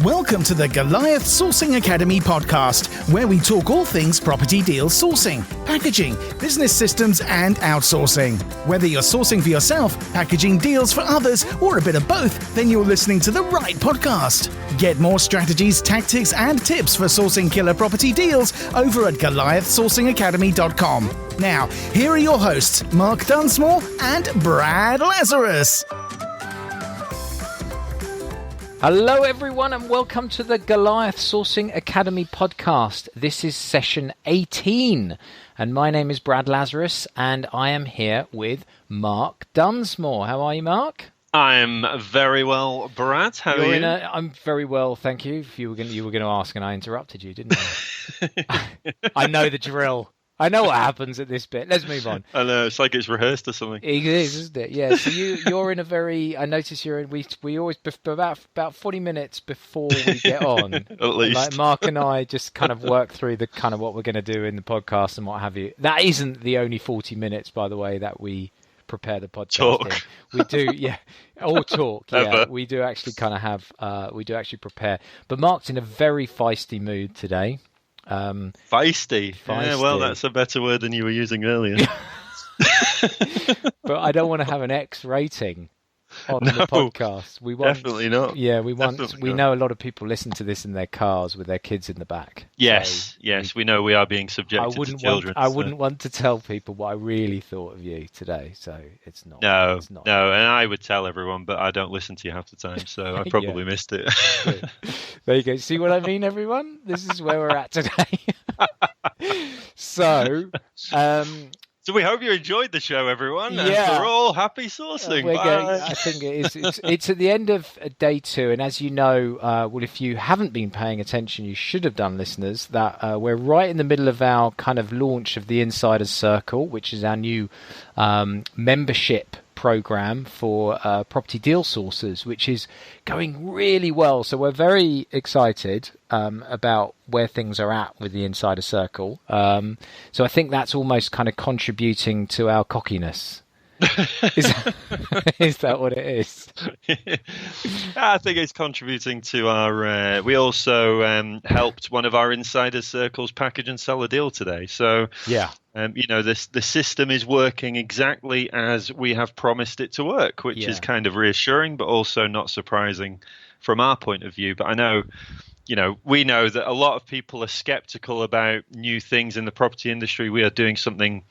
Welcome to the Goliath Sourcing Academy podcast, where we talk all things property deal sourcing, packaging, business systems, and outsourcing. Whether you're sourcing for yourself, packaging deals for others, or a bit of both, then you're listening to the right podcast. Get more strategies, tactics, and tips for sourcing killer property deals over at GoliathSourcingAcademy.com. Now, here are your hosts, Mark Dunsmore and Brad Lazarus. Hello everyone and welcome to the Goliath Sourcing Academy podcast. This is session 18 and my name is Brad Lazarus and I am here with Mark Dunsmore. How are you, Mark? I'm very well, Brad. How are you? I'm very well, thank you. You were going to ask and I interrupted you, didn't I? I know the drill. I know what happens at this bit. Let's move on. I know, it's like it's rehearsed or something. It is, isn't it? Yeah. So you're in a very. I notice you're in. We always about 40 minutes before we get on. At least. Like Mark and I just kind of work through the kind of what we're going to do in the podcast and what have you. That isn't the only 40 minutes, by the way, that we prepare the podcast. Talk. We do, yeah. Or talk. Yeah. Ever. We do actually kind of have. We do actually prepare. But Mark's in a very feisty mood today. Feisty. Yeah, well, that's a better word than you were using earlier. But I don't want to have an X rating on the podcast. We want, definitely not. Yeah, we Definitely not. know a lot of people listen to this in their cars with their kids in the back. Yes, so we know we are being subjected to children. I wouldn't want to tell people what I really thought of you today, so it's not. No, and I would tell everyone, but I don't listen to you half the time, so I probably missed it. There you go. See what I mean, everyone? This is where we're at today. So we hope you enjoyed the show, everyone. Yeah. We're all happy sourcing. I think it is. It's at the end of day 2, and as you know, well, if you haven't been paying attention, you should have done, listeners, that we're right in the middle of our kind of launch of the Insiders Circle, which is our new membership program for property deal sourcers, which is going really well. So we're very excited about where things are at with the Insider Circle. So I think that's almost kind of contributing to our cockiness. Is that what it is? I think it's contributing to our. We also helped one of our Insiders Circles package and sell a deal today. So yeah. The system is working exactly as we have promised it to work, which is kind of reassuring, but also not surprising from our point of view. But I know, we know that a lot of people are skeptical about new things in the property industry. We are doing something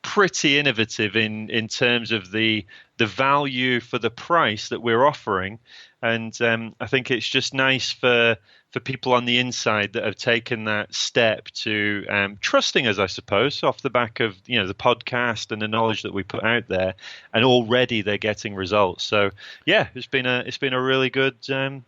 pretty innovative in terms of the value for the price that we're offering. And I think it's just nice for people on the inside that have taken that step to trusting us, I suppose, off the back of the podcast and the knowledge that we put out there, and already they're getting results. So yeah, it's been a really good sort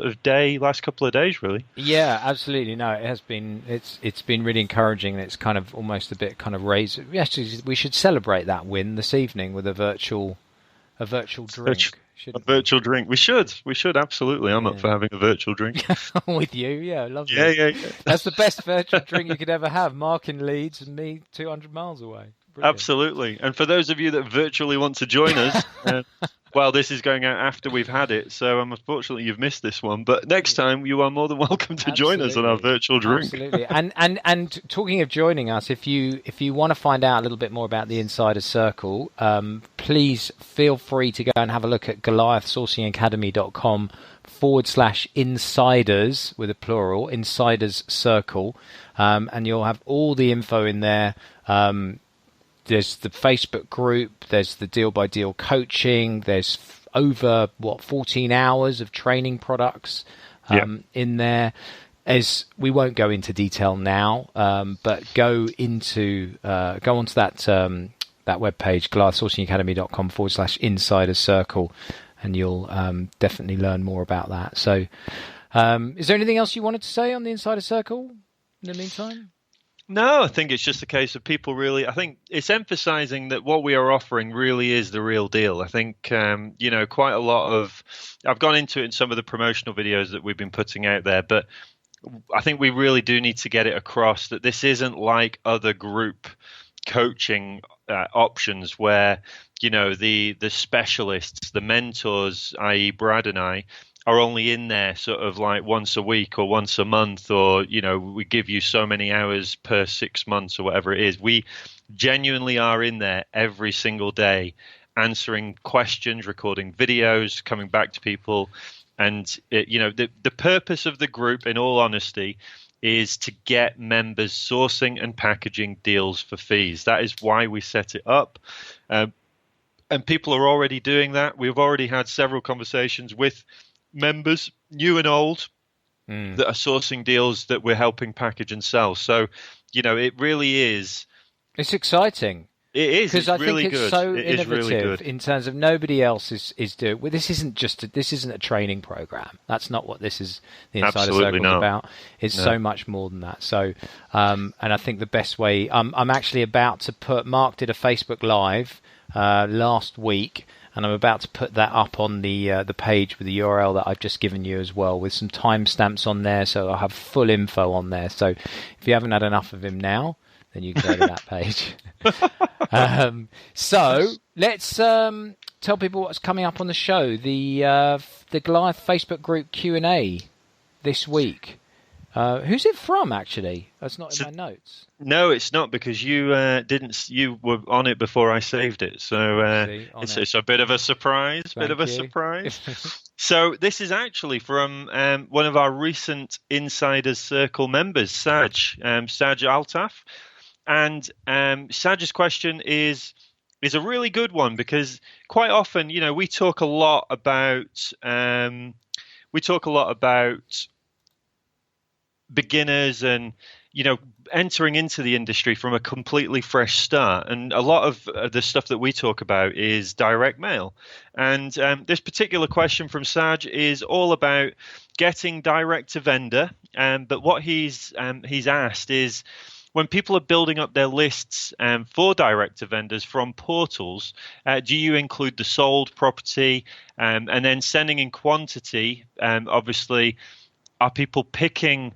of last couple of days, really. Yeah, absolutely. No, it has been. It's been really encouraging, and it's kind of almost a bit kind of raised. Actually, we should celebrate that win this evening with a virtual drink. A virtual drink. We should absolutely. I'm up for having a virtual drink with you. Yeah, lovely. Yeah. That's the best virtual drink you could ever have. Mark in Leeds and me 200 miles away. Brilliant. Absolutely. And for those of you that virtually want to join us, well, this is going out after we've had it, so unfortunately you've missed this one. But next time, you are more than welcome to join us on our virtual drink. Absolutely. And talking of joining us, if you want to find out a little bit more about the Insider Circle, please feel free to go and have a look at GoliathSourcingAcademy.com/insiders with a plural, Insiders Circle, and you'll have all the info in there. There's the Facebook group, there's the deal-by-deal coaching, there's over, 14 hours of training products in there. As we won't go into detail now, but go onto that webpage, GoliathSourcingAcademy.com/Insiders Circle, and you'll definitely learn more about that. So is there anything else you wanted to say on the Insider Circle in the meantime? No, I think it's just a case of people really, I think it's emphasizing that what we are offering really is the real deal. I think, quite a lot of, I've gone into it in some of the promotional videos that we've been putting out there, but I think we really do need to get it across that this isn't like other group coaching options where, the specialists, the mentors, i.e. Brad and I, are only in there sort of like once a week or once a month, or, we give you so many hours per 6 months or whatever it is. We genuinely are in there every single day, answering questions, recording videos, coming back to people. And, the purpose of the group, in all honesty, is to get members sourcing and packaging deals for fees. That is why we set it up. And people are already doing that. We've already had several conversations with members, new and old, that are sourcing deals that we're helping package and sell. So, it really is. It's exciting. It is, because I really think it's good. so It is innovative really good. in terms of nobody else is doing. Well, this isn't a training program. That's not what this is. The Insider Circle is about. It's so much more than that. So, and I think the best way. I'm actually about to put. Mark did a Facebook Live last week, and I'm about to put that up on the page with the URL that I've just given you as well, with some timestamps on there. So I'll have full info on there. So if you haven't had enough of him now, then you can go to that page. So let's tell people what's coming up on the show. The Goliath Facebook group Q&A this week. Who's it from, actually? That's not in my notes. No, it's not, because you didn't. You were on it before I saved it, so it's a bit of a surprise. Surprise. So this is actually from one of our recent Insiders Circle members, Saj Altaf. And Saj's question is a really good one, because quite often, we talk a lot about beginners and, entering into the industry from a completely fresh start. And a lot of the stuff that we talk about is direct mail. And this particular question from Saj is all about getting direct to vendor. But what he's asked is, when people are building up their lists for direct to vendors from portals, do you include the sold property and then sending in quantity? Obviously, are people picking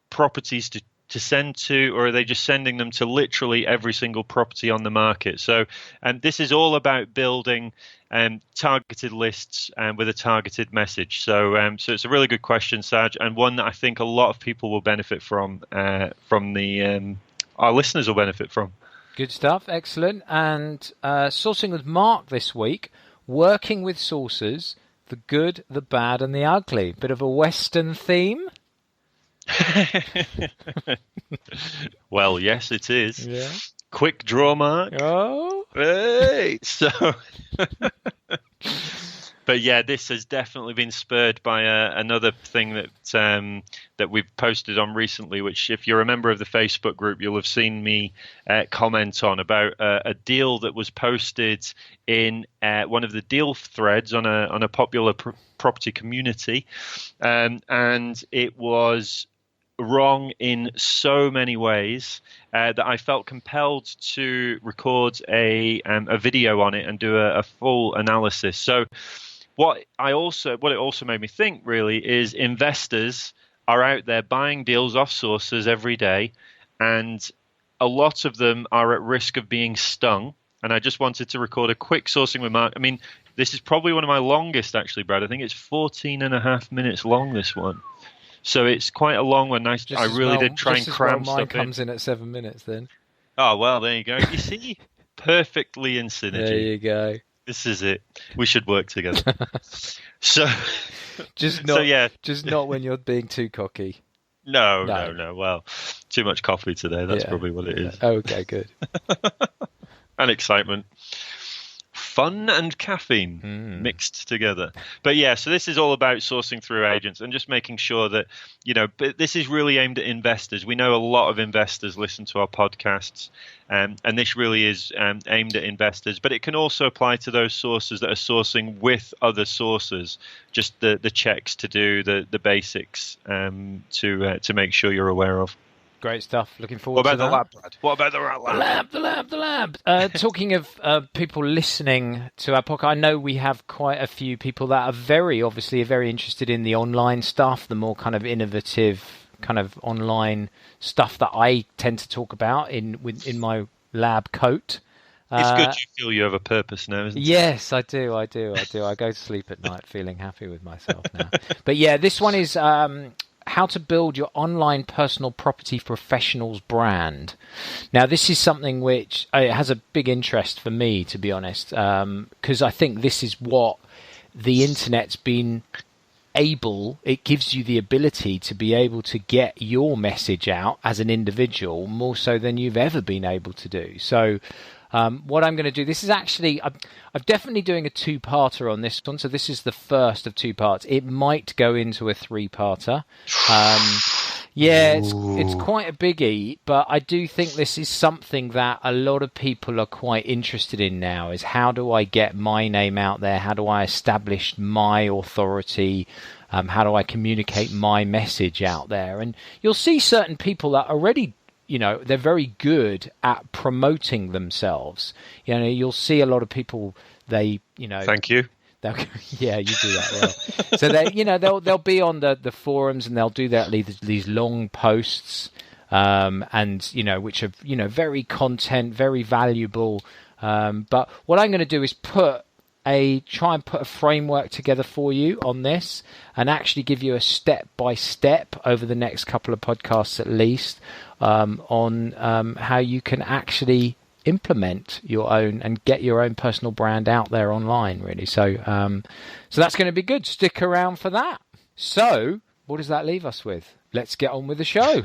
properties to send to, or are they just sending them to literally every single property on the market? So this is all about building targeted lists with a targeted message. So it's a really good question, Saj, and one that I think a lot of people will benefit from our listeners will benefit from. Good stuff. Excellent. And sourcing with Mark this week, working with sources, the good, the bad, and the ugly. Bit of a Western theme. Well, yes, it is. Yeah. Quick draw, Mark. Oh. Hey. So, but yeah, this has definitely been spurred by another thing that we've posted on recently, which, if you're a member of the Facebook group, you'll have seen me comment on, about a deal that was posted in one of the deal threads on a popular property community, and it was wrong in so many ways that I felt compelled to record a video on it and do a full analysis. So what it also made me think, really, is investors are out there buying deals off sources every day, and a lot of them are at risk of being stung. And I just wanted to record a quick sourcing with Mark. I mean, this is probably one of my longest, actually, Brad. I think it's 14 and a half minutes long, this one. So it's quite a long one. I really did try and cram stuff in. Mine comes in at 7 minutes then. Oh, well, there you go. You see, perfectly in synergy. There you go. This is it. We should work together. So, just not when you're being too cocky. No. Well, too much coffee today. That's probably what it is. Okay, good. And excitement. Fun and caffeine mixed together. But yeah, so this is all about sourcing through agents and just making sure that, but this is really aimed at investors. We know a lot of investors listen to our podcasts, and this really is aimed at investors, but it can also apply to those sources that are sourcing with other sources, just the checks to do, the basics to make sure you're aware of. Great stuff. Looking forward to that. What about the lab, Brad? What about the lab? The lab. Talking of people listening to our podcast, I know we have quite a few people that are very interested in the online stuff, the more kind of innovative kind of online stuff that I tend to talk about in my lab coat. It's good you feel you have a purpose now, isn't it? Yes, I do. I go to sleep at night feeling happy with myself now. But yeah, this one is how to build your online personal property professionals brand. Now, this is something which has a big interest for me, to be honest, because I think this is what the internet's been it gives you the ability to be able to get your message out as an individual more so than you've ever been able to do. So what I'm going to do, this is actually, I'm definitely doing a two-parter on this one. So this is the first of two parts. It might go into a three-parter. Yeah, it's quite a biggie, but I do think this is something that a lot of people are quite interested in now, is how do I get my name out there? How do I establish my authority? How do I communicate my message out there? And you'll see certain people that already, they're very good at promoting themselves. You'll see a lot of people, Thank you. Yeah, you do that well. So they'll be on the forums and they'll do these long posts, and which are very content, very valuable. But what I'm going to do is try and put a framework together for you on this, and actually give you a step by step over the next couple of podcasts at least, on how you can actually implement your own and get your own personal brand out there online, really. So that's going to be good. Stick around for that. So what does that leave us with? Let's get on with the show.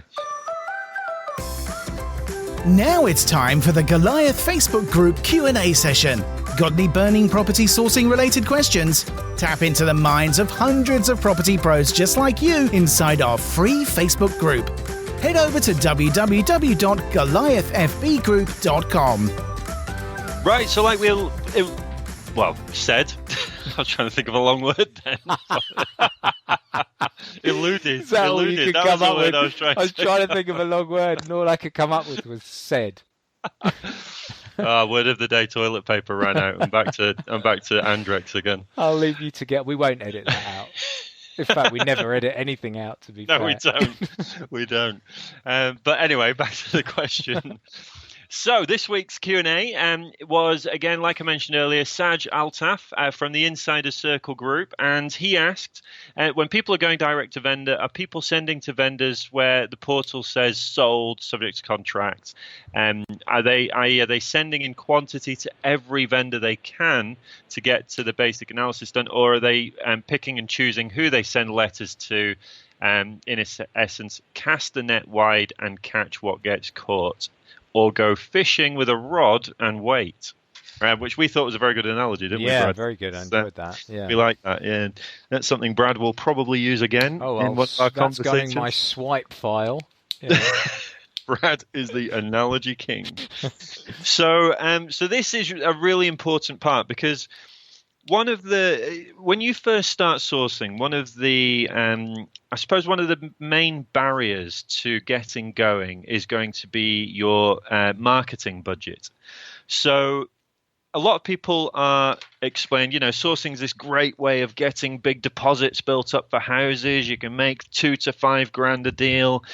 Now it's time for the Goliath Facebook group Q&A session. Got any burning property sourcing related questions? Tap into the minds of hundreds of property pros just like you inside our free Facebook group. Head over to www.goliathfbgroup.com. Right, so like said, I was trying to think of a long word then. Eluded. Is that all you could come up with? I was trying to think of a long word, and all I could come up with was said. Word of the day: toilet paper ran out. I'm back to Andrex again. I'll leave you to get. We won't edit that out. In fact, we never edit anything out, to be fair. No, we don't. We don't. But anyway, back to the question. So this week's Q&A was, again, like I mentioned earlier, Saj Altaf from the InsidersCircle group. And he asked, when people are going direct to vendor, are people sending to vendors where the portal says sold, subject to contract? Are they sending in quantity to every vendor they can to get to the basic analysis done? Or are they picking and choosing who they send letters to, in essence, cast the net wide and catch what gets caught? Or go fishing with a rod and wait, which we thought was a very good analogy, didn't we, Brad? Yeah, very good. I enjoyed that. Yeah. We like that, yeah. That's something Brad will probably use again in one of our conversations. That's going in my swipe file. Yeah. Brad is the analogy king. So this is a really important part, because when you first start sourcing, one of the main barriers to getting going is going to be your marketing budget. So a lot of people are explaining, sourcing is this great way of getting big deposits built up for houses. You can make $2,000 to $5,000 a deal.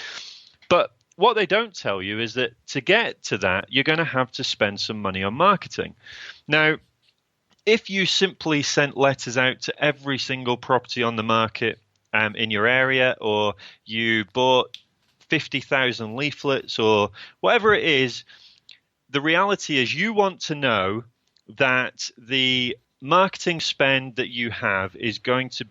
But what they don't tell you is that to get to that, you're going to have to spend some money on marketing. Now, if you simply sent letters out to every single property on the market in your area, or you bought 50,000 leaflets or whatever it is, the reality is you want to know that the marketing spend that you have is going to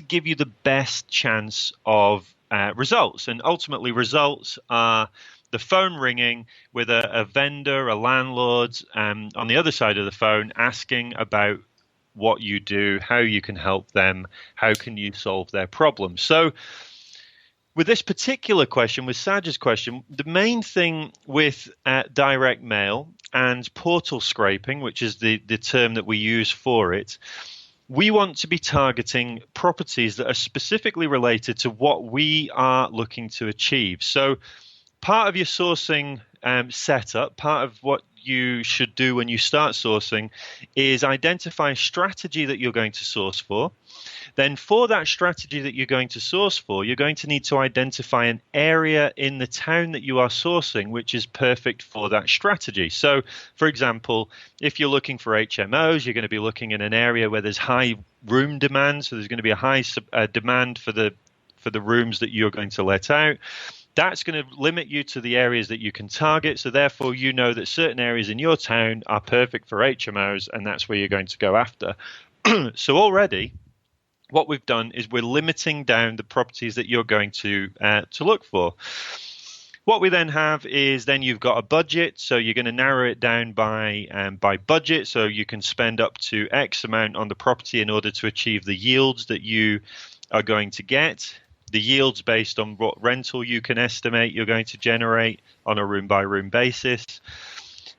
give you the best chance of results. And ultimately, results are the phone ringing with a vendor, a landlord on the other side of the phone asking about what you do, how you can help them, how can you solve their problems. So with this particular question, with Saj's question, the main thing with direct mail and portal scraping, which is the term that we use for it, we want to be targeting properties that are specifically related to what we are looking to achieve. So part of your sourcing setup, part of what you should do when you start sourcing is identify a strategy that you're going to source for. Then for that strategy that you're going to source for, you're going to need to identify an area in the town that you are sourcing which is perfect for that strategy. So, for example, if you're looking for HMOs, you're going to be looking in an area where there's high room demand. So there's going to be a high demand for the rooms that you're going to let out. That's going to limit you to the areas that you can target. So therefore, you know that certain areas in your town are perfect for HMOs, and that's where you're going to go after. So already, what we've done is we're limiting down the properties that you're going to look for. What we then have is then you've got a budget, so you're going to narrow it down by budget, so you can spend up to X amount on the property in order to achieve the yields that you are going to get. The yields based on what rental you can estimate you're going to generate on a room-by-room basis.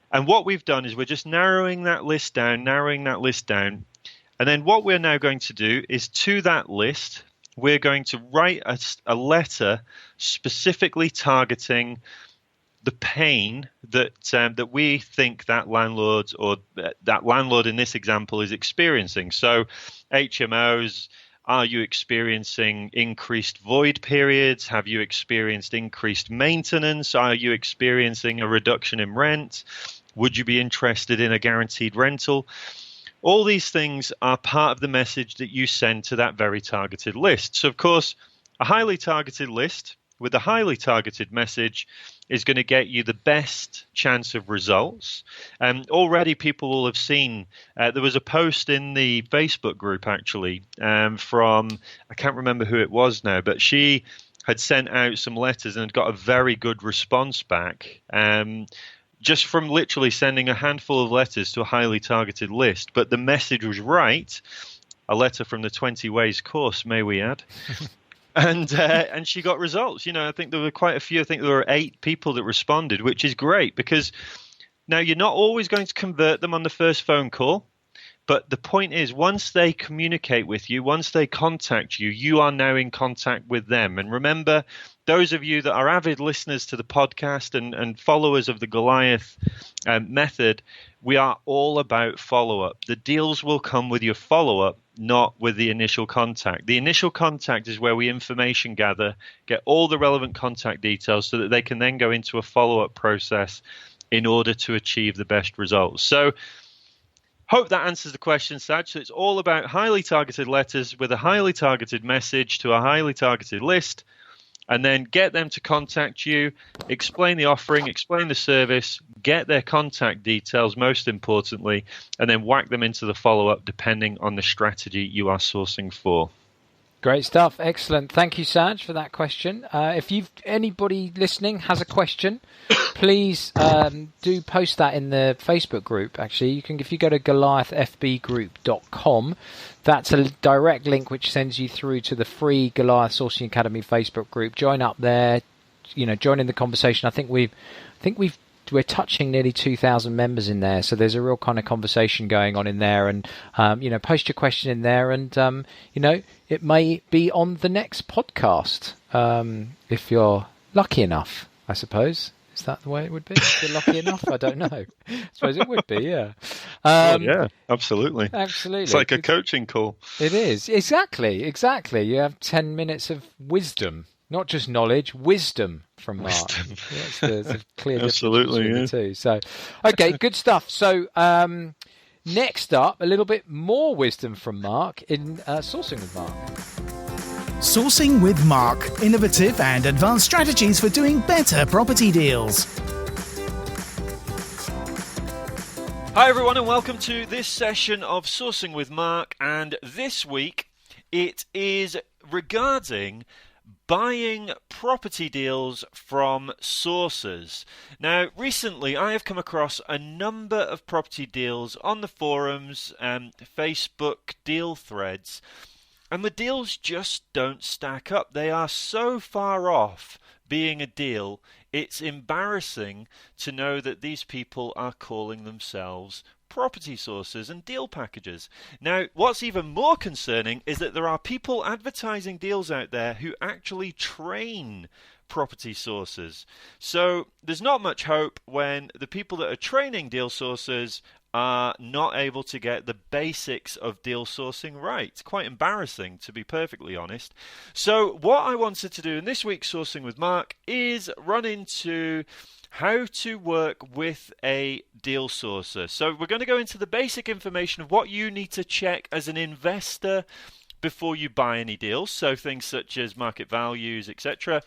And what we've done is we're just narrowing that list down. And then what we're now going to do is to that list, we're going to write a letter specifically targeting the pain that we think that landlord or that landlord in this example is experiencing. So HMOs, are you experiencing increased void periods? Have you experienced increased maintenance? Are you experiencing a reduction in rent? Would you be interested in a guaranteed rental? All these things are part of the message that you send to that very targeted list. So, of course, a highly targeted list with a highly targeted message is going to get you the best chance of results. Already people will have seen, there was a post in the Facebook group actually from, I can't remember who it was now, but she had sent out some letters and had got a very good response back. Just from literally sending a handful of letters to a highly targeted list. But the message was right. A letter from the 20 Ways course, may we add. And she got results. You know, I think there were quite a few. I think there were 8 people that responded, which is great because now you're not always going to convert them on the first phone call. But the point is, once they communicate with you, once they contact you, you are now in contact with them. And remember, those of you that are avid listeners to the podcast and followers of the Goliath method, we are all about follow-up. The deals will come with your follow-up, not with the initial contact. The initial contact is where we information gather, get all the relevant contact details so that they can then go into a follow-up process in order to achieve the best results. So, hope that answers the question, Saj. So it's all about highly targeted letters with a highly targeted message to a highly targeted list, and then get them to contact you, explain the offering, explain the service, get their contact details, most importantly, and then whack them into the follow-up depending on the strategy you are sourcing for. Great stuff. Excellent. Thank you, Saj, for that question. If anybody listening has a question, please do post that in the Facebook group. Actually, if you go to goliathfbgroup.com, that's a direct link which sends you through to the free Goliath Sourcing Academy Facebook group. Join up there. Join in the conversation. I think we're touching nearly 2,000 members in there, so there's a real kind of conversation going on in there, and post your question in there, and it may be on the next podcast if you're lucky enough, I suppose. Is that the way it would be? If you're lucky enough? I don't know. I suppose it would be, yeah. Yeah, absolutely. Absolutely. It's like a coaching call. It is. Exactly. You have 10 minutes of wisdom. Not just knowledge, wisdom from Mark. Yes, there's a clear difference between the two. So, okay, good stuff. So, next up, a little bit more wisdom from Mark in Sourcing with Mark. Sourcing with Mark. Innovative and advanced strategies for doing better property deals. Hi, everyone, and welcome to this session of Sourcing with Mark. And this week, it is regarding buying property deals from sources. Now, recently I have come across a number of property deals on the forums and Facebook deal threads, and the deals just don't stack up. They are so far off being a deal, it's embarrassing to know that these people are calling themselves property sources and deal packages. Now, what's even more concerning is that there are people advertising deals out there who actually train property sourcers. So there's not much hope when the people that are training deal sourcers are not able to get the basics of deal sourcing right. It's quite embarrassing, to be perfectly honest. So what I wanted to do in this week's Sourcing with Mark is run into how to work with a deal sourcer. So we're going to go into the basic information of what you need to check as an investor before you buy any deals, so things such as market values, etc.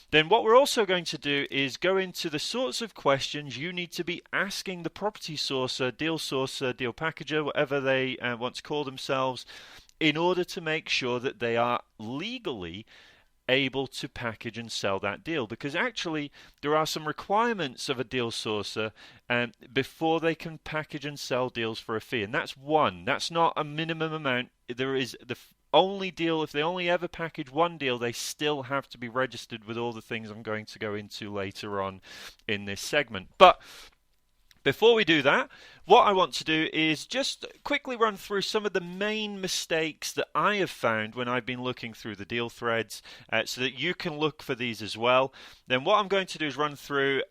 Then what we're also going to do is go into the sorts of questions you need to be asking the property sourcer, deal packager, whatever they want to call themselves, in order to make sure that they are legally able to package and sell that deal. Because actually there are some requirements of a deal sourcer before they can package and sell deals for a fee, and that's not a minimum amount. There is the only deal, if they only ever package one deal, they still have to be registered with all the things I'm going to go into later on in this segment. But before we do that, what I want to do is just quickly run through some of the main mistakes that I have found when I've been looking through the deal threads, so that you can look for these as well. Then what I'm going to do is run through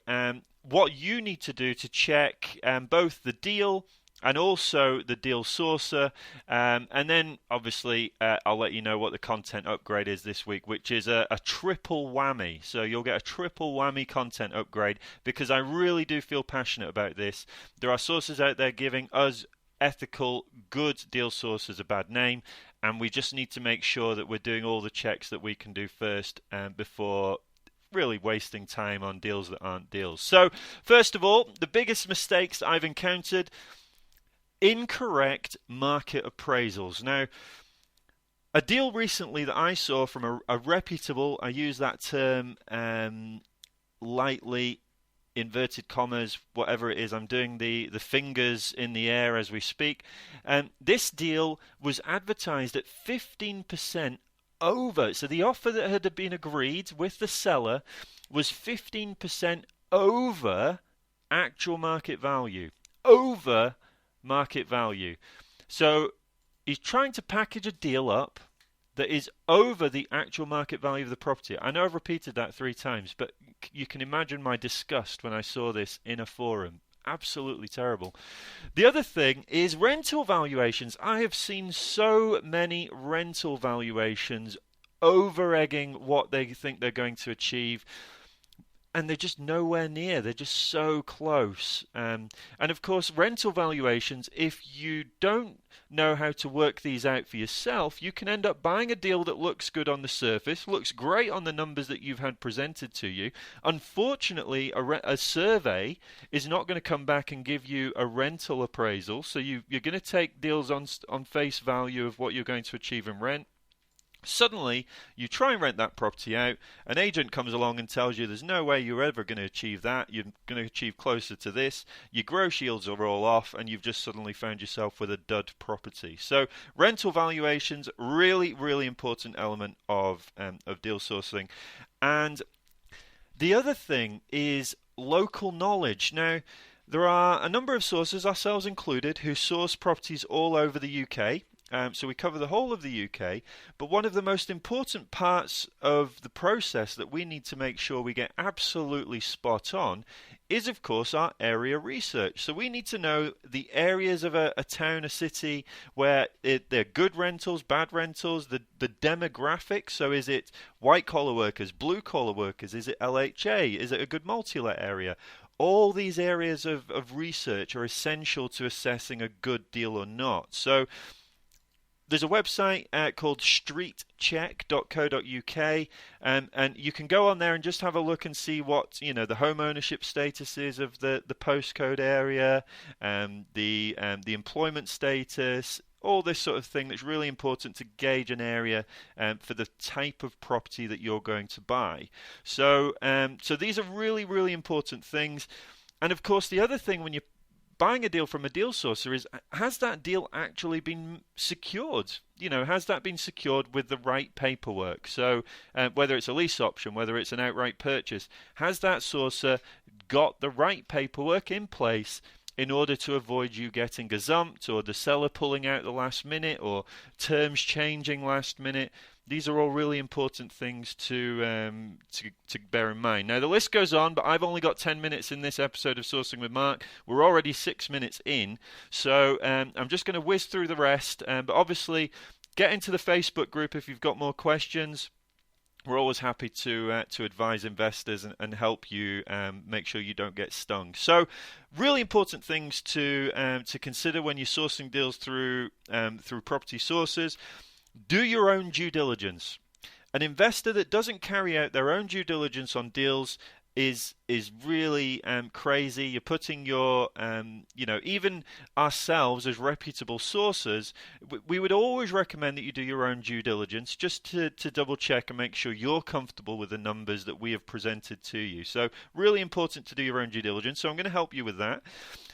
what you need to do to check both the deal and also the deal sourcer, and then obviously I'll let you know what the content upgrade is this week, which is a triple whammy. So you'll get a triple whammy content upgrade, because I really do feel passionate about this. There are sources out there giving us ethical, good deal sources a bad name, and we just need to make sure that we're doing all the checks that we can do first before really wasting time on deals that aren't deals. So first of all, the biggest mistakes I've encountered: incorrect market appraisals. Now, a deal recently that I saw from a reputable, I use that term lightly, inverted commas, whatever it is, I'm doing the fingers in the air as we speak. This deal was advertised at 15% over. So the offer that had been agreed with the seller was 15% over actual market value. Over market value. So he's trying to package a deal up that is over the actual market value of the property. I know I've repeated that 3 times, but you can imagine my disgust when I saw this in a forum. Absolutely terrible. The other thing is rental valuations. I have seen so many rental valuations over-egging what they think they're going to achieve, and they're just nowhere near. They're just so close. And of course, rental valuations, if you don't know how to work these out for yourself, you can end up buying a deal that looks good on the surface, looks great on the numbers that you've had presented to you. Unfortunately, a survey is not going to come back and give you a rental appraisal. So you're going to take deals on face value of what you're going to achieve in rent. Suddenly, you try and rent that property out, an agent comes along and tells you there's no way you're ever going to achieve that, you're going to achieve closer to this, your gross yields are all off, and you've just suddenly found yourself with a dud property. So rental valuations, really, really important element of deal sourcing. And the other thing is local knowledge. Now, there are a number of sources, ourselves included, who source properties all over the UK. So we cover the whole of the UK, but one of the most important parts of the process that we need to make sure we get absolutely spot on is, of course, our area research. So we need to know the areas of a town, a city, where they're good rentals, bad rentals, the demographics. So is it white-collar workers, blue-collar workers? Is it LHA? Is it a good multi-let area? All these areas of research are essential to assessing a good deal or not. So there's a website called streetcheck.co.uk, and you can go on there and just have a look and see what the home ownership status is of the postcode area, the employment status, all this sort of thing that's really important to gauge an area for the type of property that you're going to buy. So these are really, really important things. And of course, the other thing when you're buying a deal from a deal sourcer is, has that deal actually been secured? Has that been secured with the right paperwork? So whether it's a lease option, whether it's an outright purchase, has that sourcer got the right paperwork in place in order to avoid you getting gazumped or the seller pulling out the last minute or terms changing last minute? these are all really important things to bear in mind. Now, the list goes on, but I've only got 10 minutes in this episode of Sourcing with Mark. We're already 6 minutes in, so I'm just going to whiz through the rest. But obviously, get into the Facebook group if you've got more questions. We're always happy to advise investors and help you make sure you don't get stung. So, really important things to consider when you're sourcing deals through property sources. Do your own due diligence. An investor that doesn't carry out their own due diligence on deals is really crazy. You're putting your, even ourselves as reputable sources, we would always recommend that you do your own due diligence just to double check and make sure you're comfortable with the numbers that we have presented to you. So really important to do your own due diligence. So I'm going to help you with that.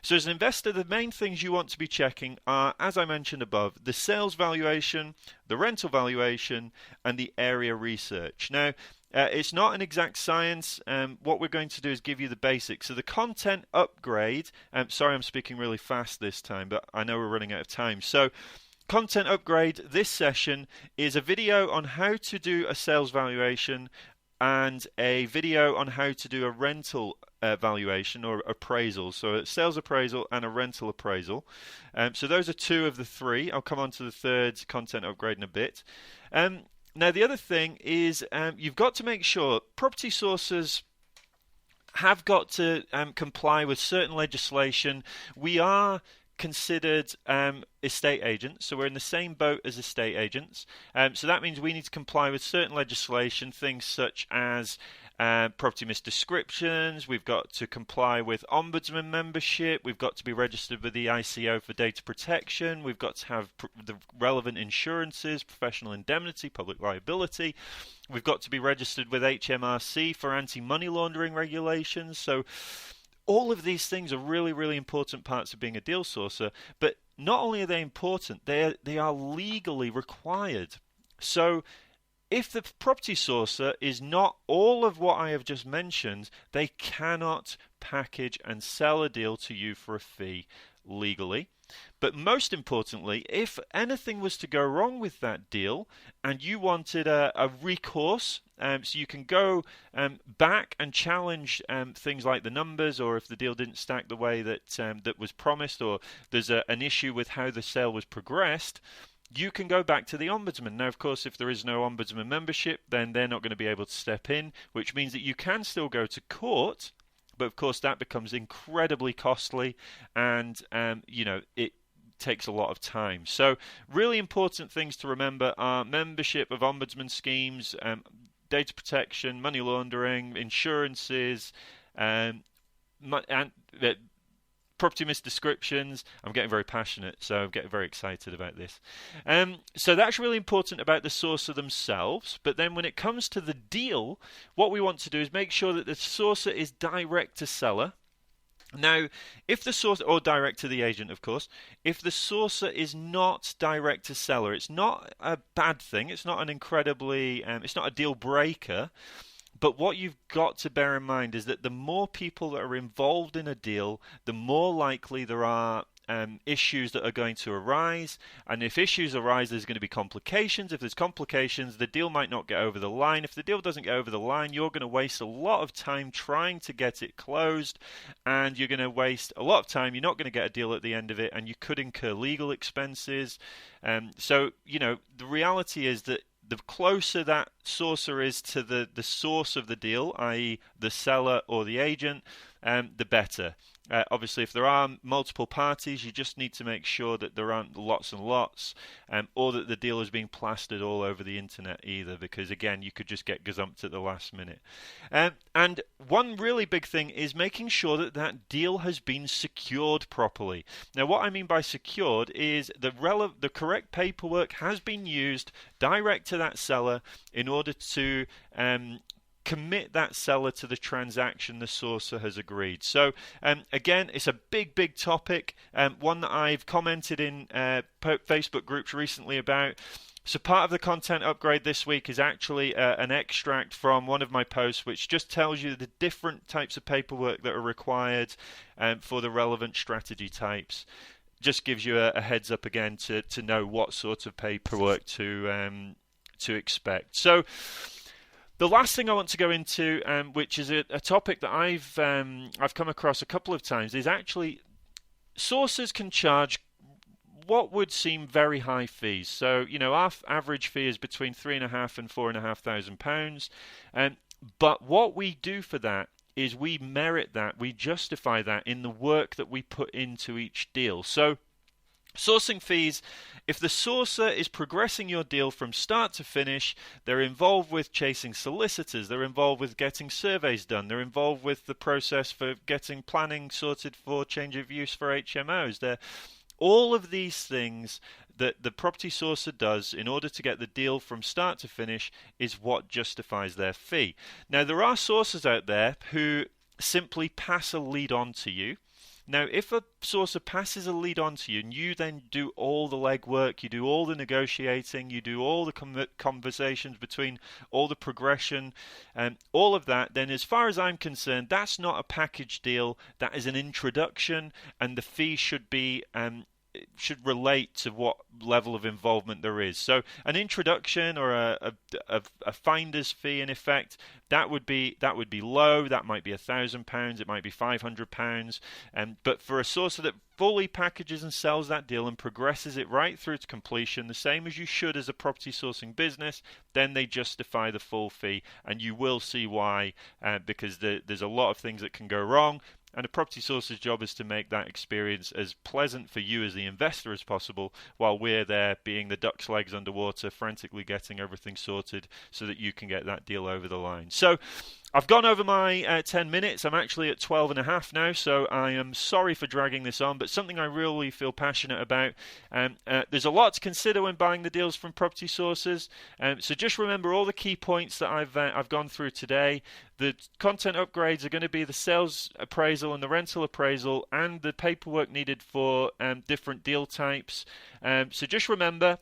So as an investor, the main things you want to be checking are, as I mentioned above, the sales valuation, the rental valuation, and the area research. Now, it's not an exact science. What we're going to do is give you the basics. So the content upgrade, sorry I'm speaking really fast this time, but I know we're running out of time. So content upgrade, this session is a video on how to do a sales valuation and a video on how to do a rental valuation or appraisal. So a sales appraisal and a rental appraisal. So those are two of the three. I'll come on to the third content upgrade in a bit. Now, the other thing is you've got to make sure property sources have got to comply with certain legislation. We are considered estate agents, so we're in the same boat as estate agents. So that means we need to comply with certain legislation, things such as property misdescriptions. We've got to comply with ombudsman membership. We've got to be registered with the ICO for data protection. We've got to have the relevant insurances, professional indemnity, public liability. We've got to be registered with HMRC for anti-money laundering regulations. So all of these things are really, really important parts of being a deal sourcer. But not only are they important, they are legally required. So if the property sourcer is not all of what I have just mentioned, they cannot package and sell a deal to you for a fee legally. But most importantly, if anything was to go wrong with that deal and you wanted a recourse, so you can go back and challenge things like the numbers, or if the deal didn't stack the way that was promised, or there's an issue with how the sale was progressed, you can go back to the ombudsman. Now, of course, if there is no ombudsman membership, then they're not going to be able to step in, which means that you can still go to court, but of course that becomes incredibly costly, and it takes a lot of time. So really important things to remember are membership of ombudsman schemes, data protection, money laundering, insurances, and property misdescriptions. I'm getting very passionate, so I'm getting very excited about this. So that's really important about the sourcer themselves. But then when it comes to the deal, what we want to do is make sure that the sourcer is direct to seller. Now, if the source, or direct to the agent, of course, if the sourcer is not direct to seller, it's not a bad thing. It's not an incredibly, it's not a deal breaker. But what you've got to bear in mind is that the more people that are involved in a deal, the more likely there are issues that are going to arise. And if issues arise, there's going to be complications. If there's complications, the deal might not get over the line. If the deal doesn't get over the line, you're going to waste a lot of time trying to get it closed, and you're going to waste a lot of time. You're not going to get a deal at the end of it, and you could incur legal expenses. So, the reality is that the closer that sourcer is to the source of the deal, i.e. the seller or the agent, the better. Obviously, if there are multiple parties, you just need to make sure that there aren't lots and lots, or that the deal is being plastered all over the internet either, because again, you could just get gazumped at the last minute. And one really big thing is making sure that that deal has been secured properly. Now, what I mean by secured is the correct paperwork has been used direct to that seller in order to commit that seller to the transaction the sourcer has agreed. So again, it's a big topic, one that I've commented in Facebook groups recently about. So part of the content upgrade this week is actually an extract from one of my posts, which just tells you the different types of paperwork that are required for the relevant strategy types. Just gives you a heads up again to know what sort of paperwork to to expect. So the last thing I want to go into, which is a topic that I've come across a couple of times, is actually sources can charge what would seem very high fees. So, our average fee is between £3,500 and £4,500. But what we do for that is we merit that, we justify that in the work that we put into each deal. So sourcing fees, if the sourcer is progressing your deal from start to finish, they're involved with chasing solicitors, they're involved with getting surveys done, they're involved with the process for getting planning sorted for change of use for HMOs. All of these things that the property sourcer does in order to get the deal from start to finish is what justifies their fee. Now, there are sourcers out there who simply pass a lead on to you. Now, if a sourcer passes a lead on to you and you then do all the legwork, you do all the negotiating, you do all the conversations between all the progression, all of that, then as far as I'm concerned, that's not a package deal. That is an introduction, and the fee should be should relate to what level of involvement there is. So an introduction or a finder's fee, in effect, that would be low. That might be £1,000. It might be £500. But for a sourcer that fully packages and sells that deal and progresses it right through to completion, the same as you should as a property sourcing business, then they justify the full fee, and you will see why, because there's a lot of things that can go wrong. And a property source's job is to make that experience as pleasant for you as the investor as possible, while we're there being the duck's legs underwater, frantically getting everything sorted so that you can get that deal over the line. So I've gone over my 10 minutes. I'm actually at 12 and a half now, so I am sorry for dragging this on, but something I really feel passionate about. There's a lot to consider when buying the deals from property sources. So just remember all the key points that I've gone through today. The content upgrades are going to be the sales appraisal and the rental appraisal and the paperwork needed for different deal types. So just remember,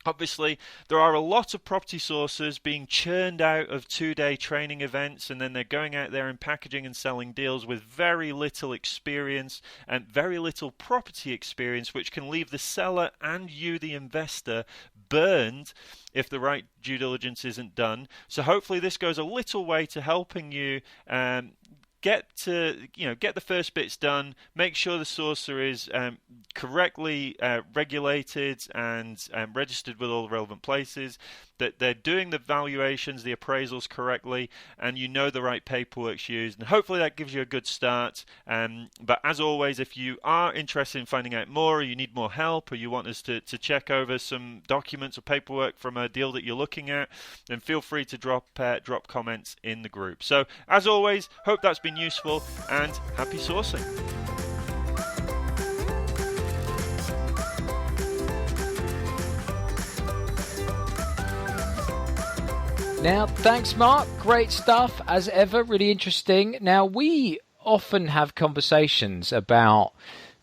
obviously, there are a lot of property sources being churned out of 2-day training events, and then they're going out there and packaging and selling deals with very little experience and very little property experience, which can leave the seller and you, the investor, burned if the right due diligence isn't done. So hopefully this goes a little way to helping you get the first bits done, make sure the sourcer is correctly regulated and registered with all the relevant places, that they're doing the valuations, the appraisals correctly, and you know the right paperwork's used, and hopefully that gives you a good start. But as always, if you are interested in finding out more, or you need more help, or you want us to check over some documents or paperwork from a deal that you're looking at, then feel free to drop comments in the group. So as always, hope that's been useful, and happy sourcing. Now, thanks, Mark. Great stuff, as ever. Really interesting. Now, we often have conversations about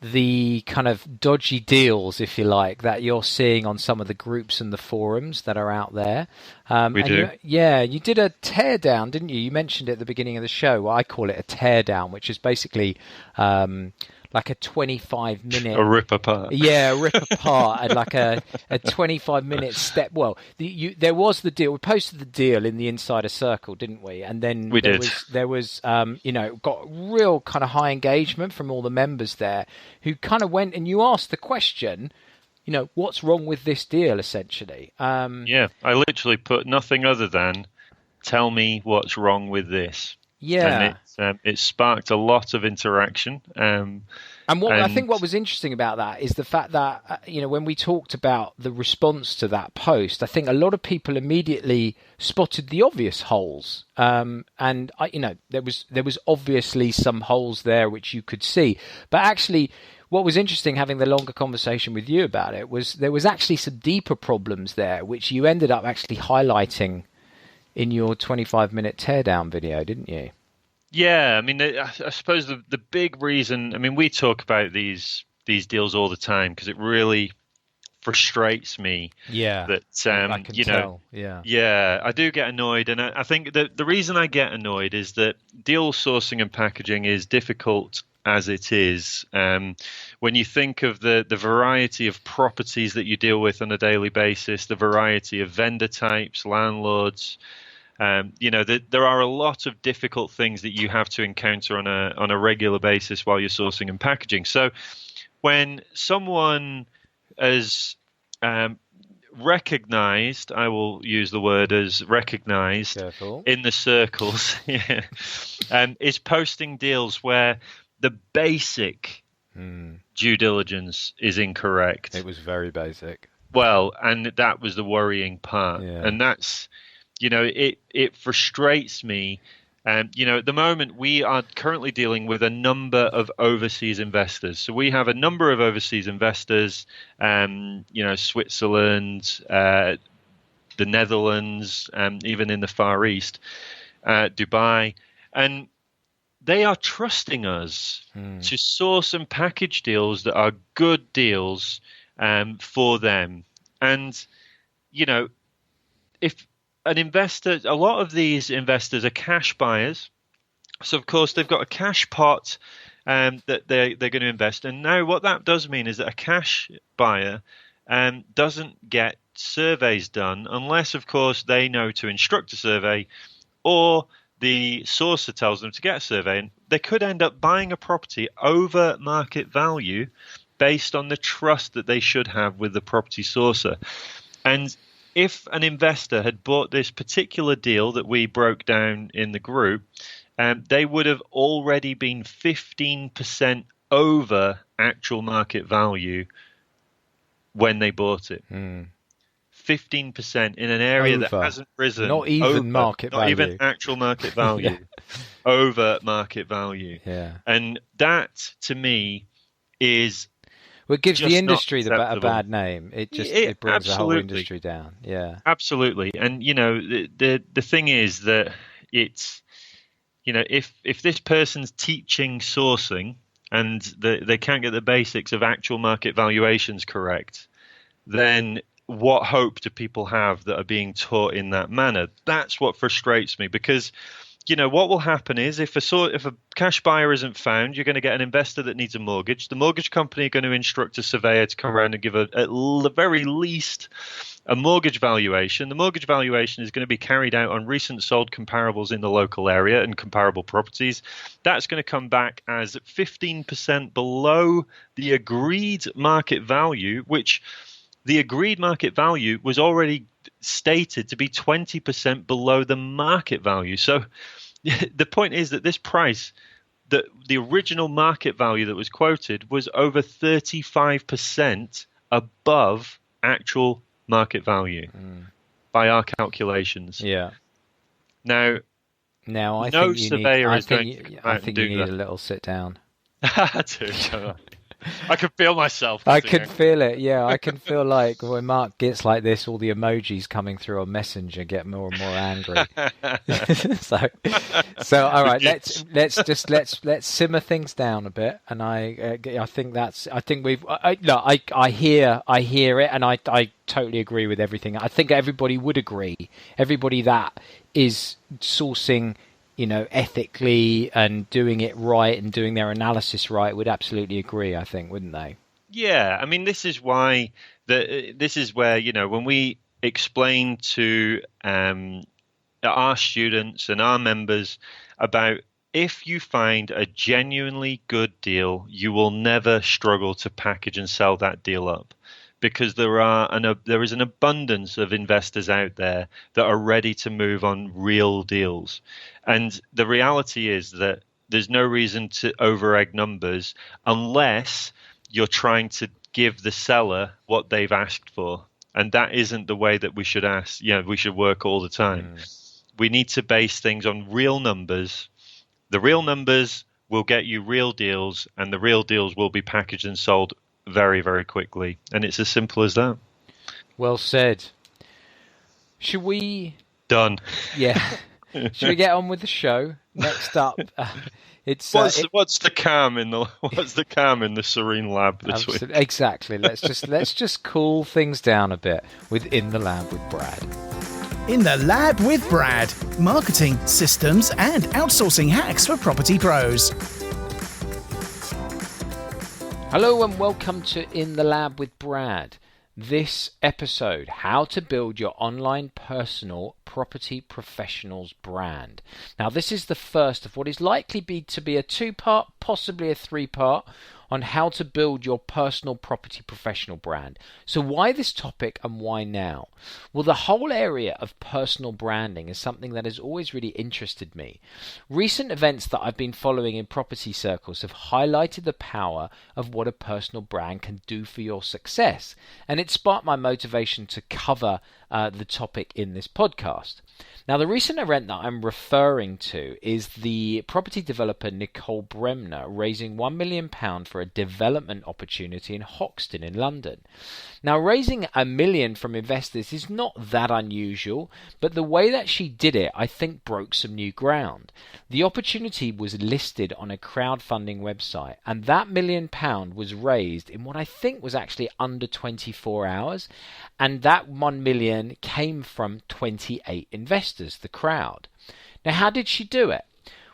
the kind of dodgy deals, if you like, that you're seeing on some of the groups and the forums that are out there. We do. You did a teardown, didn't you? You mentioned it at the beginning of the show. Well, I call it a teardown, which is basically like a 25-minute... A rip apart. Yeah, a rip apart, and like a 25-minute step. Well, there was the deal. We posted the deal in the Insider Circle, didn't we? And then there was got real kind of high engagement from all the members there, who kind of went, and you asked the question, what's wrong with this deal, essentially? Yeah, I literally put nothing other than, tell me what's wrong with this. Yeah, and it sparked a lot of interaction. I think what was interesting about that is the fact that when we talked about the response to that post, I think a lot of people immediately spotted the obvious holes, and there was obviously some holes there which you could see, but actually, what was interesting having the longer conversation with you about it was there was actually some deeper problems there, which you ended up actually highlighting in your 25-minute teardown video, didn't you? Yeah, I mean, I suppose the big reason, I mean, we talk about these deals all the time because it really frustrates me. Yeah, that I can tell. Yeah, I do get annoyed, and I think that the reason I get annoyed is that deal sourcing and packaging is difficult as it is. When you think of the variety of properties that you deal with on a daily basis, the variety of vendor types, landlords, there are a lot of difficult things that you have to encounter on a regular basis while you're sourcing and packaging. So when someone has recognized, I will use the word as recognized, careful, in the circles, is posting deals where the basic due diligence is incorrect. It was very basic. Well, and that was the worrying part. Yeah. And that's, it frustrates me. At the moment, we are currently dealing with a number of overseas investors. So we have a number of overseas investors, Switzerland, the Netherlands, even in the Far East, Dubai. And they are trusting us to source and package deals that are good deals for them. And, if an investor, a lot of these investors are cash buyers. So, of course, they've got a cash pot that they're going to invest. And now what that does mean is that a cash buyer doesn't get surveys done unless, of course, they know to instruct a survey or the sourcer tells them to get a survey. And they could end up buying a property over market value based on the trust that they should have with the property sourcer. And if an investor had bought this particular deal that we broke down in the group, they would have already been 15% over actual market value when they bought it. 15% in an area that hasn't risen. Not even market value. Not even actual market value. Over market value. Yeah. And that, to me, is... Well, it gives the industry a bad name. It brings the whole industry down. Yeah, absolutely. And the thing is that it's if this person's teaching sourcing and they can't get the basics of actual market valuations correct, then what hope do people have that are being taught in that manner? That's what frustrates me, because what will happen is if a cash buyer isn't found, you're going to get an investor that needs a mortgage. The mortgage company are going to instruct a surveyor to come around and give at the very least a mortgage valuation. The mortgage valuation is going to be carried out on recent sold comparables in the local area and comparable properties. That's going to come back as 15% below the agreed market value, which the agreed market value was already stated to be 20% below the market value. So the point is that this price, the original market value that was quoted, was over 35% above actual market value by our calculations. Yeah. Now I no think surveyor I is going to come out think and you do need that. a little sit down. I can feel myself. I can feel it. Yeah, I can feel like when Mark gets like this, all the emojis coming through on Messenger get more and more angry. so all right, let's simmer things down a bit. And I hear it, and I totally agree with everything. I think everybody would agree. Everybody that is sourcing, ethically and doing it right and doing their analysis right would absolutely agree, I think, wouldn't they? Yeah, I mean, this is why this is where, when we explain to our students and our members about, if you find a genuinely good deal, you will never struggle to package and sell that deal up. Because there is an abundance of investors out there that are ready to move on real deals. And the reality is that there's no reason to over-egg numbers unless you're trying to give the seller what they've asked for. And that isn't the way that we should ask. We should work all the time. We need to base things on real numbers. The real numbers will get you real deals, and the real deals will be packaged and sold very, very quickly. And it's as simple as that. Well said. Should we... Done. Yeah. Should we get on with the show? Next up, it's what's the calm in the serene lab this week? Exactly. Let's just cool things down a bit with In the Lab with Brad. In the Lab with Brad. Marketing, systems, and outsourcing hacks for property pros. Hello and welcome to In the Lab with Brad. This episode, how to build your online personal property professionals brand. Now this is the first of what is likely to be a 2-part, possibly a 3-part, on how to build your personal property professional brand. So why this topic and why now? Well, the whole area of personal branding is something that has always really interested me. Recent events that I've been following in property circles have highlighted the power of what a personal brand can do for your success, and it sparked my motivation to cover the topic in this podcast. Now, the recent event that I'm referring to is the property developer Nicole Bremner raising £1 million for a development opportunity in Hoxton in London. Now, raising £1 million from investors is not that unusual, but the way that she did it, I think, broke some new ground. The opportunity was listed on a crowdfunding website, and that £1 million was raised in what I think was actually under 24 hours, and that £1 million came from 28 investors, the crowd. Now, how did she do it?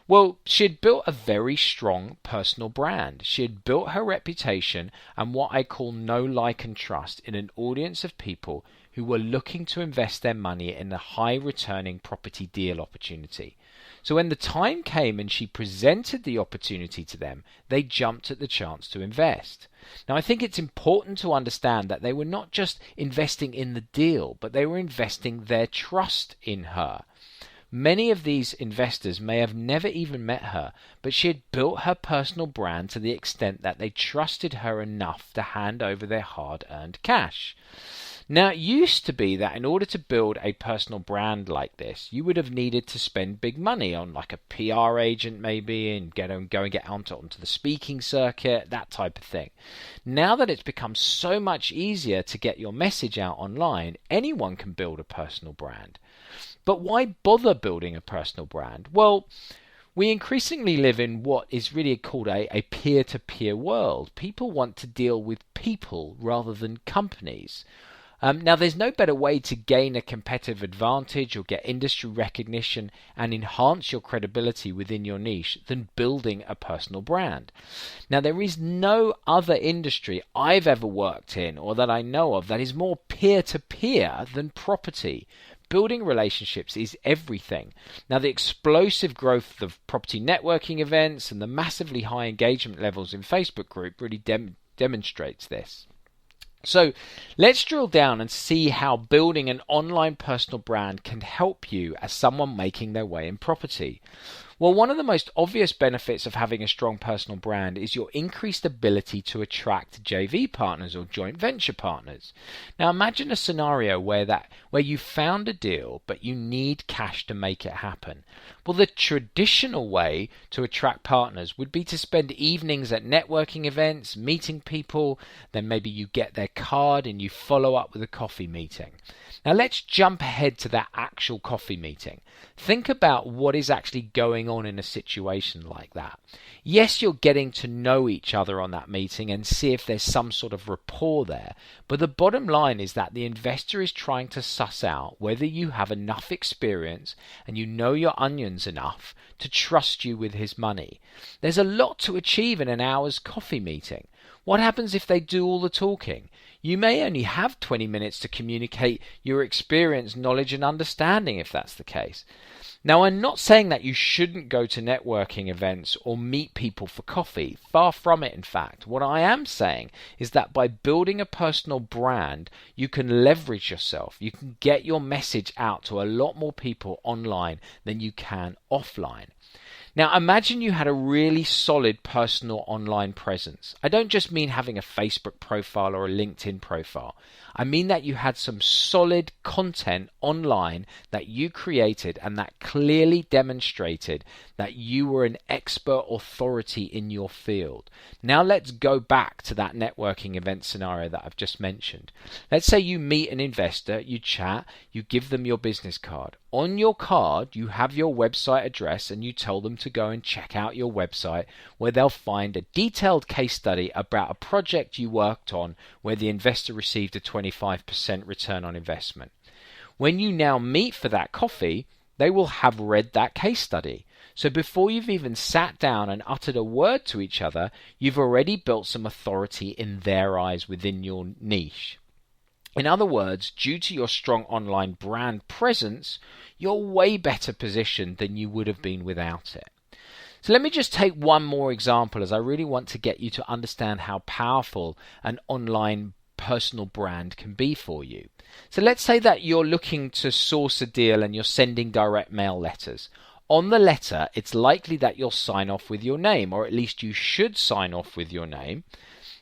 Well, she had built a very strong personal brand. She had built her reputation and what I call know, like and trust in an audience of people who were looking to invest their money in a high returning property deal opportunity. So when the time came and she presented the opportunity to them, they jumped at the chance to invest. Now, I think it's important to understand that they were not just investing in the deal, but they were investing their trust in her. Many of these investors may have never even met her, but she had built her personal brand to the extent that they trusted her enough to hand over their hard-earned cash. Now, it used to be that in order to build a personal brand like this, you would have needed to spend big money on like a PR agent maybe, and go and get onto the speaking circuit, that type of thing. Now that it's become so much easier to get your message out online, anyone can build a personal brand. But why bother building a personal brand? Well, we increasingly live in what is really called a peer-to-peer world. People want to deal with people rather than companies. Now, there's no better way to gain a competitive advantage or get industry recognition and enhance your credibility within your niche than building a personal brand. Now, there is no other industry I've ever worked in or that I know of that is more peer-to-peer than property. Building relationships is everything. Now, the explosive growth of property networking events and the massively high engagement levels in Facebook group really demonstrates this. So let's drill down and see how building an online personal brand can help you as someone making their way in property. Well, one of the most obvious benefits of having a strong personal brand is your increased ability to attract JV partners or joint venture partners. Now, imagine a scenario where you found a deal, but you need cash to make it happen. Well, the traditional way to attract partners would be to spend evenings at networking events, meeting people, then maybe you get their card and you follow up with a coffee meeting. Now, let's jump ahead to that actual coffee meeting. Think about what is actually going on in a situation like that. Yes, you're getting to know each other on that meeting and see if there's some sort of rapport there, but the bottom line is that the investor is trying to suss out whether you have enough experience and you know your onions enough to trust you with his money. There's a lot to achieve in an hour's coffee meeting. What happens if they do all the talking? You may only have 20 minutes to communicate your experience, knowledge, and understanding if that's the case. Now, I'm not saying that you shouldn't go to networking events or meet people for coffee. Far from it, in fact. What I am saying is that by building a personal brand, you can leverage yourself. You can get your message out to a lot more people online than you can offline. Now, imagine you had a really solid personal online presence. I don't just mean having a Facebook profile or a LinkedIn profile. I mean that you had some solid content online that you created and that clearly demonstrated that you were an expert authority in your field. Now let's go back to that networking event scenario that I've just mentioned. Let's say you meet an investor, you chat, you give them your business card. On your card, you have your website address and you tell them to go and check out your website where they'll find a detailed case study about a project you worked on where the investor received a 25% return on investment. When you now meet for that coffee, they will have read that case study. So before you've even sat down and uttered a word to each other, you've already built some authority in their eyes within your niche. In other words, due to your strong online brand presence, you're way better positioned than you would have been without it. So let me just take one more example, as I really want to get you to understand how powerful an online personal brand can be for you. So let's say that you're looking to source a deal and you're sending direct mail letters. On the letter, it's likely that you'll sign off with your name, or at least you should sign off with your name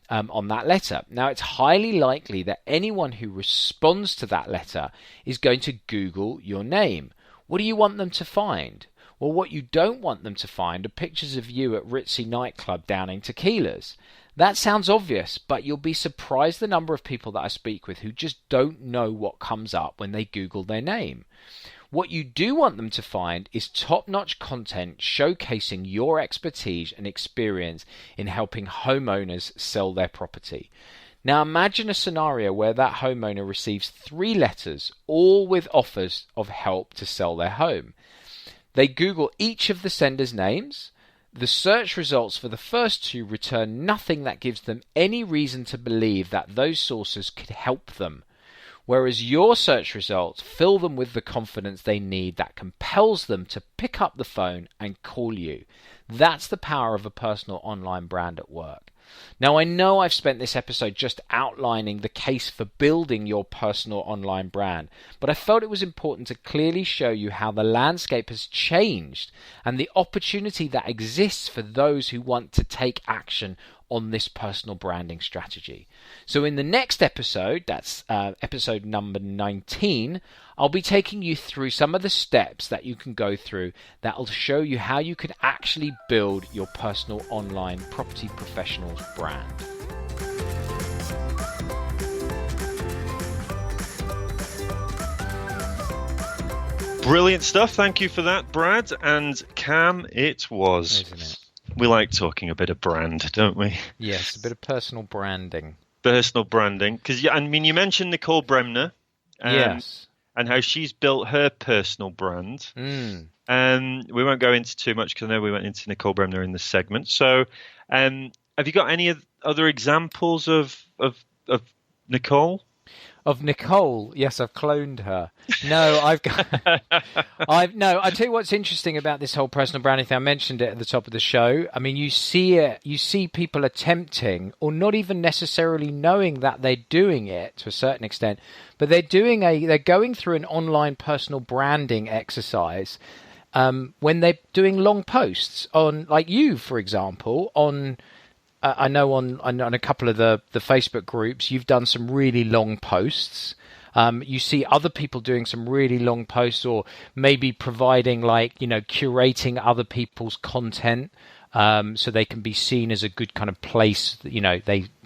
on that letter. Now, it's highly likely that anyone who responds to that letter is going to Google your name. What do you want them to find? Well, what you don't want them to find are pictures of you at ritzy nightclub downing tequilas. That sounds obvious, but you'll be surprised the number of people that I speak with who just don't know what comes up when they Google their name. What you do want them to find is top-notch content showcasing your expertise and experience in helping homeowners sell their property. Now imagine a scenario where that homeowner receives 3 letters, all with offers of help to sell their home. They Google each of the senders' names. The search results for the first 2 return nothing that gives them any reason to believe that those sources could help them. Whereas your search results fill them with the confidence they need that compels them to pick up the phone and call you. That's the power of a personal online brand at work. Now, I know I've spent this episode just outlining the case for building your personal online brand, but I felt it was important to clearly show you how the landscape has changed and the opportunity that exists for those who want to take action on this personal branding strategy. So in the next episode, that's episode number 19, I'll be taking you through some of the steps that you can go through that will show you how you can actually build your personal online property professionals brand. Brilliant stuff. Thank you for that, Brad. And Cam, it was. Isn't it? We like talking a bit of brand, don't we? Yes, a bit of personal branding. Personal branding. Because, I mean, you mentioned Nicole Bremner. Yes. And how she's built her personal brand. We won't go into too much because I know we went into Nicole Bremner in this segment. So have you got any other examples of Nicole? Of Nicole, yes, I've cloned her. No, I tell you what's interesting about this whole personal branding thing. I mentioned it at the top of the show. I mean, you see people attempting, or not even necessarily knowing that they're doing it to a certain extent, but they're going through an online personal branding exercise when they're doing long posts on, like you, for example, on. I know on a couple of the Facebook groups, you've done some really long posts. You see other people doing some really long posts, or maybe providing, curating other people's content, so they can be seen as a good kind of place.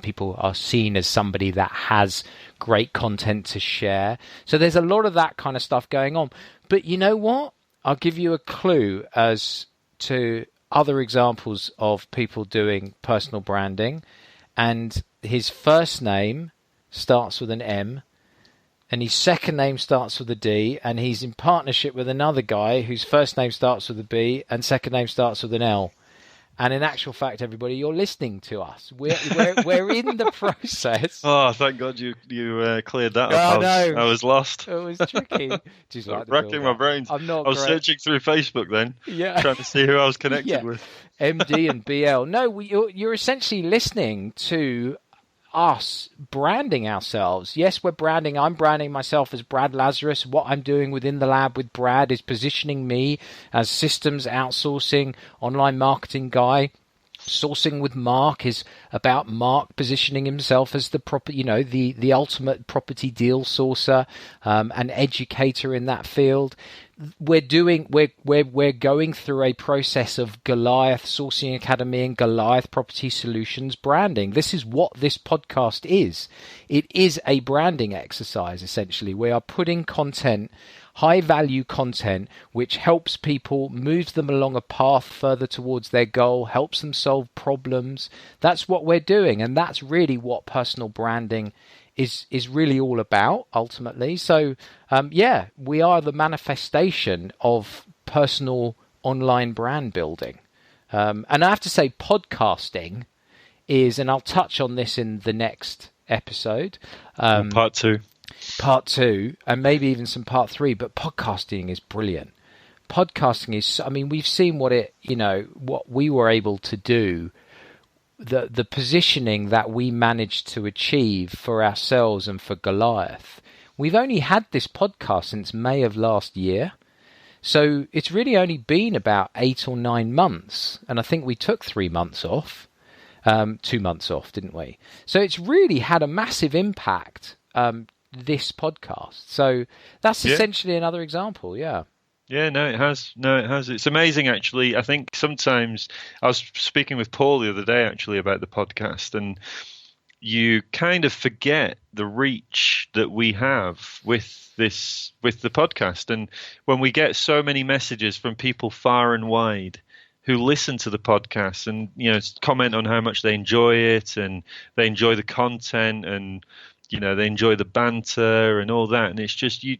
People are seen as somebody that has great content to share. So there's a lot of that kind of stuff going on. But you know what? I'll give you a clue as to other examples of people doing personal branding, and his first name starts with an M and his second name starts with a D, and he's in partnership with another guy whose first name starts with a B and second name starts with an L. And in actual fact, everybody, you're listening to us. We're in the process. Oh, thank God you cleared that up. No. I was lost. It was tricky. Just like racking my brains. I was searching through Facebook then, trying to see who I was connected with. MD and BL. No, you're essentially listening to us branding ourselves. Yes, we're branding. I'm branding myself as Brad Lazarus. What I'm doing within the lab with Brad is positioning me as systems outsourcing online marketing guy. Sourcing with Mark is about Mark positioning himself as the ultimate property deal sourcer, an educator in that field. We're going through a process of Goliath Sourcing Academy and Goliath Property Solutions branding. This is what this podcast is. It is a branding exercise, essentially. We are putting content high value content which helps people, moves them along a path further towards their goal, helps them solve problems. That's what we're doing, and that's really what personal branding is really all about ultimately. So we are the manifestation of personal online brand building. And I have to say, podcasting is, and I'll touch on this in the next episode, part two, and maybe even some part 3, but podcasting is brilliant. Podcasting is, I mean, we've seen what we were able to do, the positioning that we managed to achieve for ourselves and for Goliath. We've only had this podcast since May of last year. So it's really only been about 8 or 9 months. And I think we took 3 months off, 2 months off, didn't we? So it's really had a massive impact, this podcast. So that's essentially another example, yeah. Yeah, no, it has. It's amazing, actually. I think sometimes I was speaking with Paul the other day, actually, about the podcast, and you kind of forget the reach that we have with the podcast. And when we get so many messages from people far and wide who listen to the podcast and, comment on how much they enjoy it and they enjoy the content and, they enjoy the banter and all that. And it's just, you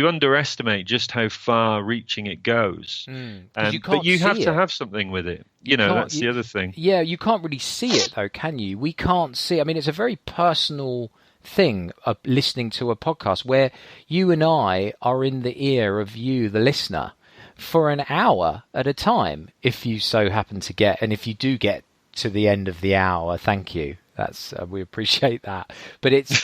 underestimate just how far reaching it goes. But you have to have something with it. That's the other thing. Yeah, you can't really see it though, can you? We can't see. I mean, it's a very personal thing of listening to a podcast where you and I are in the ear of you, the listener, for an hour at a time. If you so happen to get, and if you do get to the end of the hour, thank you. That's we appreciate that, but it's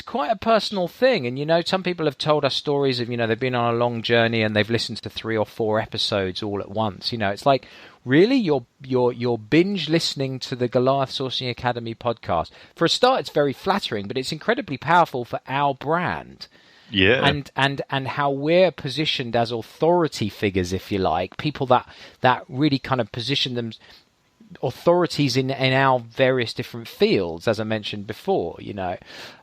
quite a personal thing. And some people have told us stories of they've been on a long journey and they've listened to 3 or 4 episodes all at once. It's like, really, you're binge listening to the Goliath Sourcing Academy podcast. For a start, it's very flattering, but it's incredibly powerful for our brand. Yeah, and how we're positioned as authority figures, if you like, people that really kind of position them. Authorities in our various different fields, as I mentioned before,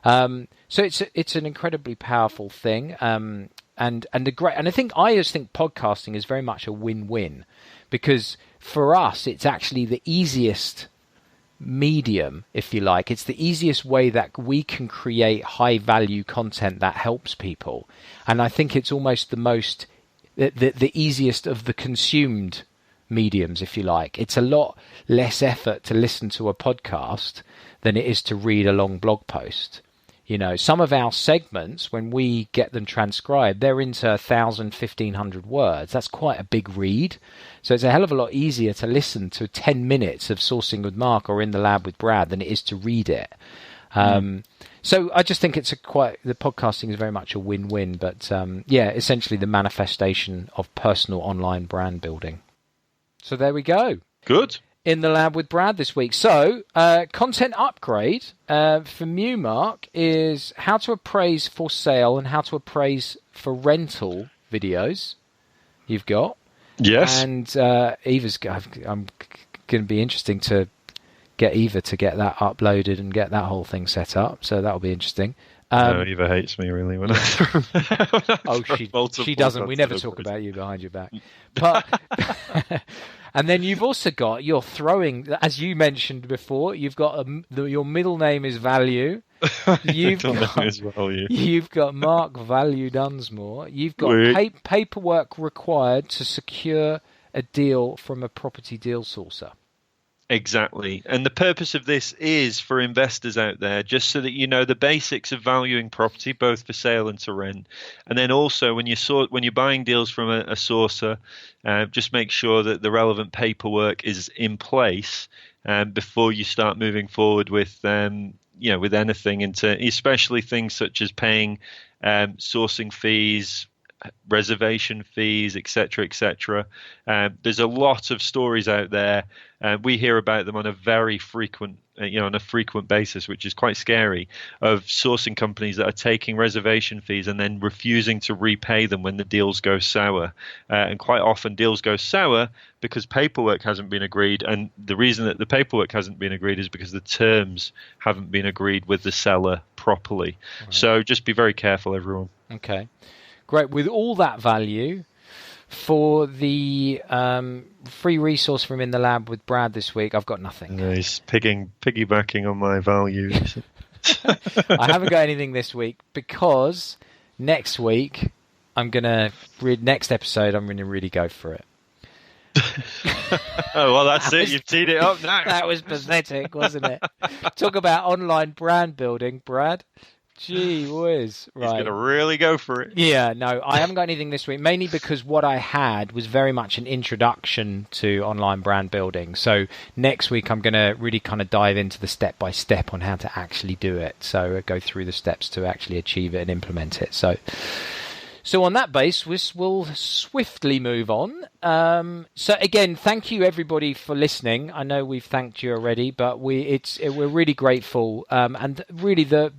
so it's an incredibly powerful thing, and I think podcasting is very much a win-win, because for us it's actually the easiest medium, if you like. It's the easiest way that we can create high value content that helps people, and I think it's almost the easiest of the consumed mediums, if you like. It's a lot less effort to listen to a podcast than it is to read a long blog post. Some of our segments, when we get them transcribed, they're into 1,000, 1,500 words. That's quite a big read. So it's a hell of a lot easier to listen to 10 minutes of Sourcing with Mark or In the Lab with Brad than it is to read it. So I just think the podcasting is very much a win-win, but essentially the manifestation of personal online brand building. So there we go. Good. In the Lab with Brad this week. So, content upgrade from you, Mark, is how to appraise for sale and how to appraise for rental videos you've got. Yes. And Eva's I'm going to be interesting to get Eva to get that uploaded and get that whole thing set up. So that'll be interesting. No, Eva hates me really when I she doesn't. We never talk about you behind your back. But and then you've also got, you're throwing, as you mentioned before, you've got your middle name is Value. You've got Mark Value Dunsmore. You've got paperwork required to secure a deal from a property deal sourcer. Exactly. And the purpose of this is for investors out there, just so that you know the basics of valuing property, both for sale and to rent. And then also when you're buying deals from a sourcer, just make sure that the relevant paperwork is in place before you start moving forward with with anything, especially things such as paying sourcing fees, reservation fees, etc., etc. There's a lot of stories out there. We hear about them on a very frequent on a frequent basis, which is quite scary, of sourcing companies that are taking reservation fees and then refusing to repay them when the deals go sour. And quite often deals go sour because paperwork hasn't been agreed. And the reason that the paperwork hasn't been agreed is because the terms haven't been agreed with the seller properly. Right. So just be very careful, everyone. Okay, great. With all that value, for the free resource from In the Lab with Brad this week, I've got nothing. Nice. Piggybacking on my values. I haven't got anything this week because next week next episode I'm going to really go for it. Oh, well, that's it. You've teed it up now. That was pathetic, wasn't it? Talk about online brand building, Brad. Gee whiz. Right. He's going to really go for it. Yeah, no, I haven't got anything this week, mainly because what I had was very much an introduction to online brand building. So next week I'm going to really kind of dive into the step-by-step on how to actually do it. So go through the steps to actually achieve it and implement it. So on that basis, we'll swiftly move on. So again, thank you everybody for listening. I know we've thanked you already, but we're really grateful. And really, the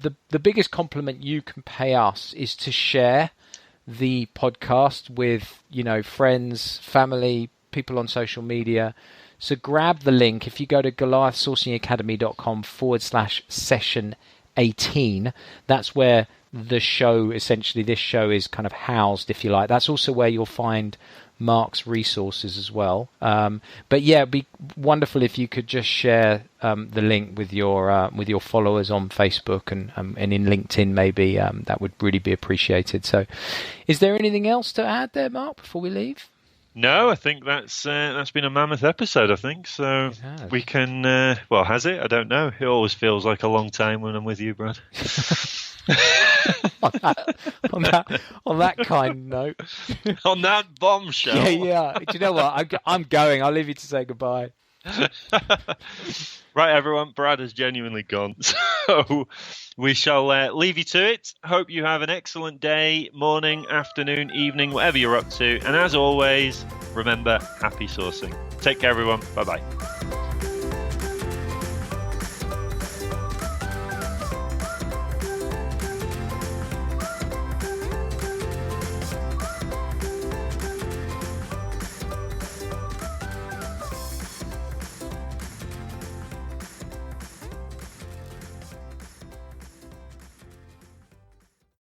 biggest compliment you can pay us is to share the podcast with friends, family, people on social media. So grab the link. If you go to goliathsourcingacademy.com/session18, that's where this show is kind of housed, if you like. That's also where you'll find Mark's resources as well. But yeah, it'd be wonderful if you could just share the link with your followers on Facebook and in LinkedIn maybe. That would really be appreciated. So is there anything else to add there, Mark, before we leave? No, I think that's been a mammoth episode, I think. So we can, has it? I don't know. It always feels like a long time when I'm with you, Brad. on that kind note. On that bombshell. Yeah. Do you know what? I'm going. I'll leave you to say goodbye. Right, everyone. Brad has genuinely gone. So we shall leave you to it. Hope you have an excellent day, morning, afternoon, evening, whatever you're up to. And as always, remember, happy sourcing. Take care, everyone. Bye-bye.